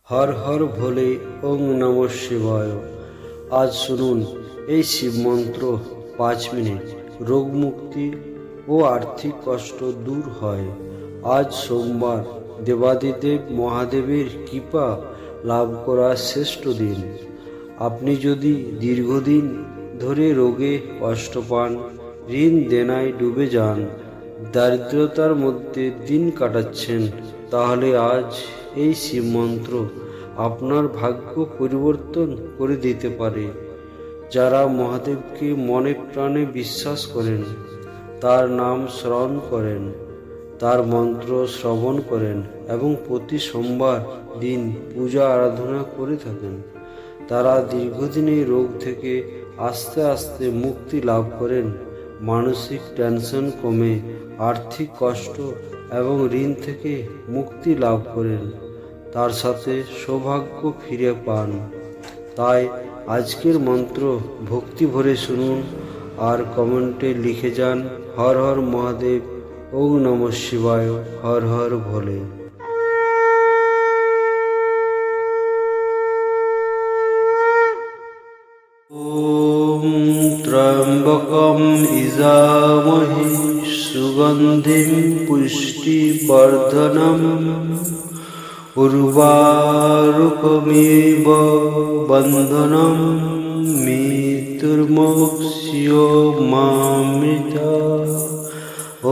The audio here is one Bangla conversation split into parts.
হর হর ভোলে, ওং নমঃ শিবায়। আজ শুনুন এই শিব মন্ত্র 5 মিনিট, রোগ মুক্তি ও আর্থিক কষ্ট দূর হয়। আজ সোমবার, দেবাদিদেব মহাদেবের কৃপা লাভ করার শ্রেষ্ঠ দিন। আপনি যদি দীর্ঘদিন ধরে রোগে কষ্ট পান, ঋণ দেনায় ডুবে যান, দারিদ্রতার মধ্যে দিন কাটাচ্ছেন, তাহলে আজ এই শিব মন্ত্র আপনার ভাগ্য পরিবর্তন করে দিতে পারে। যারা মহাদেবকে মনে প্রাণে বিশ্বাস করেন, তার নাম স্মরণ করেন, তার মন্ত্র শ্রবণ করেন এবং প্রতি সোমবার দিন পূজা আরাধনা করে থাকেন, তারা দীর্ঘদিনের রোগ থেকে আস্তে আস্তে মুক্তি লাভ করেন। মানসিক টেনশন কমে, আর্থিক কষ্ট এবং ঋণ থেকে মুক্তি লাভ করেন, তার সাথে সৌভাগ্য ফিরে পান। তাই আজকের মন্ত্র ভক্তি ভরে শুনুন আর কমেন্টে লিখে যান, হর হর মহাদেব, ওং নমঃ শিবায়, হর হর ভোলে। ওম ত্র্যম্বকম ইজামহে সুগন্ধিম পুষ্টিবর্ধনম উর্বারুকমিব বন্ধনম মৃত্যুর্মোক্ষ্যমামৃতা।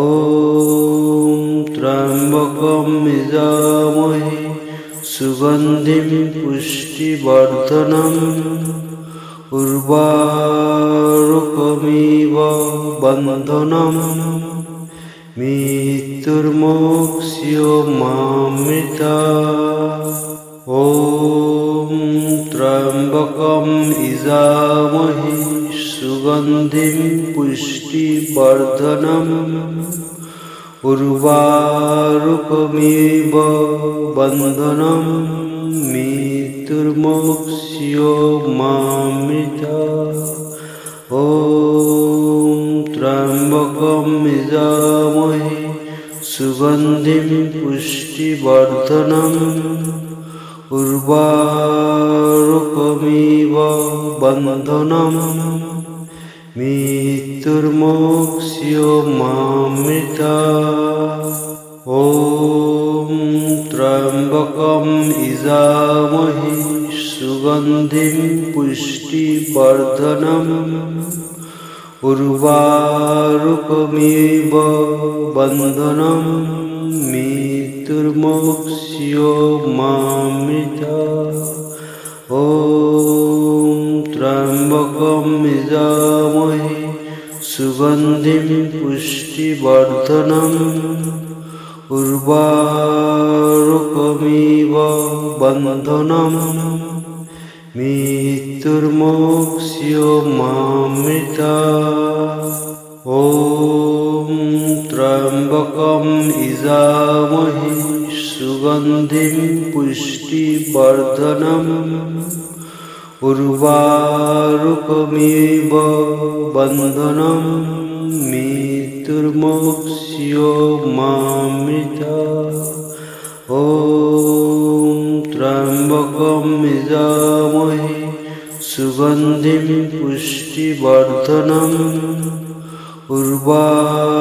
ওম ত্র্যম্বকম ইজামহে সুগন্ধিম পুষ্টিবর্ধনম উর্বারুকমিব বন্ধনম মৃত্যুর্মোক্ষ্যমামৃতা। ওম ত্র্যম্বকম ইজামহে সুগন্ধিম পুষ্টিবর্ধনম উর্বারুকমিব বন্ধনম মৃত্যুর্মোক্ষ্যমামৃতা। ওম ত্র্যম্বকম ইজামহে সুগন্ধিম পুষ্টিবর্ধনম উর্বারুকমিব বন্ধনম মৃত্যুর্মোক্ষ্যমামৃতা। ওম ত্র্যম্বকম ইজামহে সুগন্ধিম পুষ্টিবর্ধনম উর্বারুকমিব বন্ধনম মৃত্যুর্মোক্ষ্যমামৃতা। ওম ত্র্যম্বকম ইজামহে সুগন্ধিম পুষ্টিবর্ধনম উর্বারুকমিব বন্ধনম মৃত্যুর্মোক্ষ্যমামৃতা। ওম ত্র্যম্বকম ইজামহে সুগন্ধিম পুষ্টিবর্ধনম উর্বারুকমিব বন্ধনম মৃত্যুর্মোক্ষ্যমামৃতা। ওম ত্র্যম্বকম ইজামহে সুগন্ধিম পুষ্টিবর্ধনম উর্বারুকমিব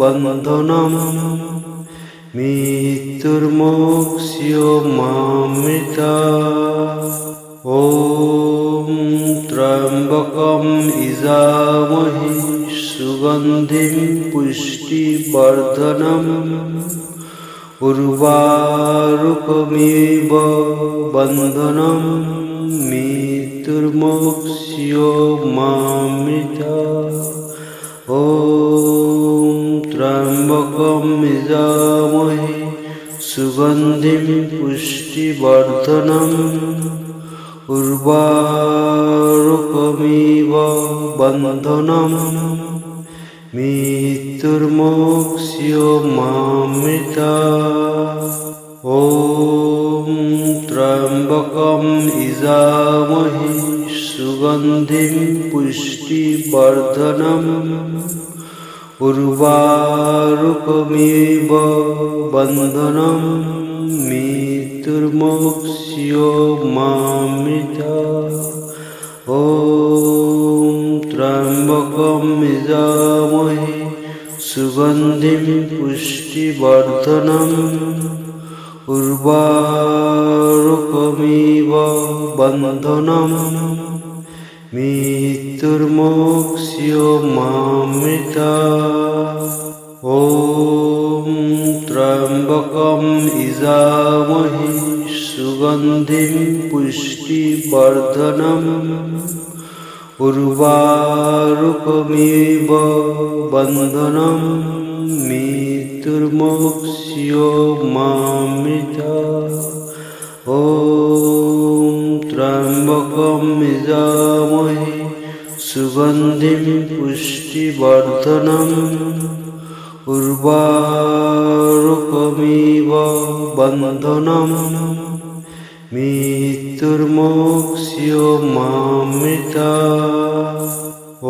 বন্ধনম মৃত্যুর্মোক্ষ্যমামৃতা। ওম ত্র্যম্বকম ইজামহে সুগন্ধিম পুষ্টিবর্ধনম উর্বারুকমিব বন্ধনম মৃত্যুর্মোক্ষ্যমামৃতা। ওম ত্র্যম্বকম ইজামহে সুগন্ধিম পুষ্টিবর্ধনম উর্বারুকমিব বন্ধনম মৃত্যুর্মোক্ষ্যমামৃতা। ওম ত্র্যম্বকম ইজামহে সুগন্ধিম পুষ্টিবর্ধনম উর্বারুকমিব বন্ধনম মৃত্যুর্মোক্ষ্যো মামৃতা। ॐ त्र्यम्बकं यजामहे सुगन्धिं पुष्टिवर्धनम् उर्वारुकमिव बन्धनम् मृत्युर्मोक्ष्यो मामृता। ॐ त्र्यम्बकं यजामहे सुगन्धिं पुष्टिवर्धनम् उर्वारुकमिव बन्धनम् मृत्युर्मोक्ष्यो मामृता। ॐ त्र्यम्बकं यजामहे सुगन्धिं पुष्टिवर्धनम् उर्वारुकमिव बन्धनम् मृत्युर्मोक्ष्यो मामृता। ॐ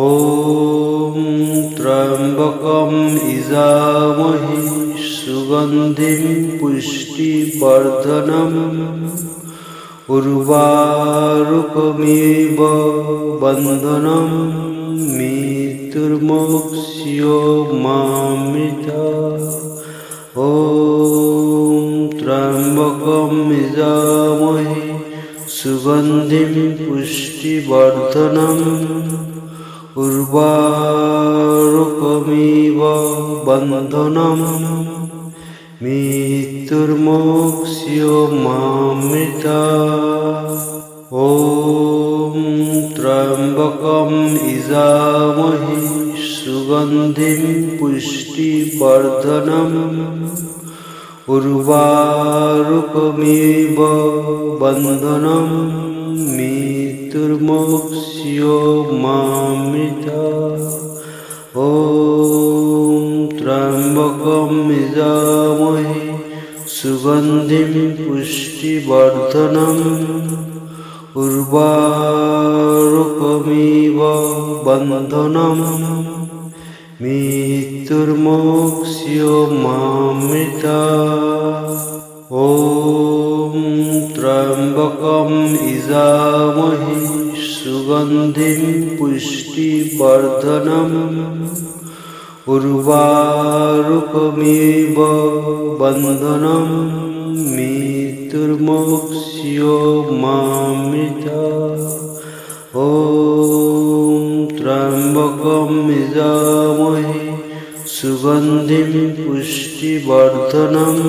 त्र्यम्बकं यजामहे सुगन्धिं पुष्टिवर्धनम् उर्वारुकमिव बन्धनम् मृत्युर्मोक्ष्यो मामृता। ॐ त्र्यम्बकं यजामहे सुगन्धिं पुष्टिवर्धनम् उर्वारुकमिव बन्धनम् मृत्युर्मोक्ष्यो मामृता। ॐ त्र्यम्बकं यजामहे सुगन्धिं पुष्टिवर्धनम् उर्वारुकमिव बन्धनम् मृत्युर्मोक्ष्यो मामृता। ॐ त्र्यम्बकं यजामहे सुगन्धिं पुष्टिवर्धनम् उर्वारुकमिव बन्धनम् मृत्युर्मोक्ष्यो मामृता। ॐ त्र्यम्बकं यजामहे सुगन्धिं पुष्टिवर्धनम् उर्वारुकमिव बन्धनम् मृत्युर्मोक्ष्यो मामृता। ॐ त्र्यम्बकं यजामहे सुगन्धिं पुष्टिवर्धनम्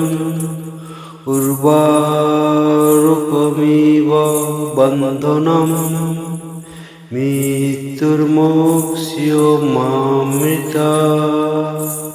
उर्वारुकमिव बन्धनम् मृत्युर्मोक्ष्यो मामृता।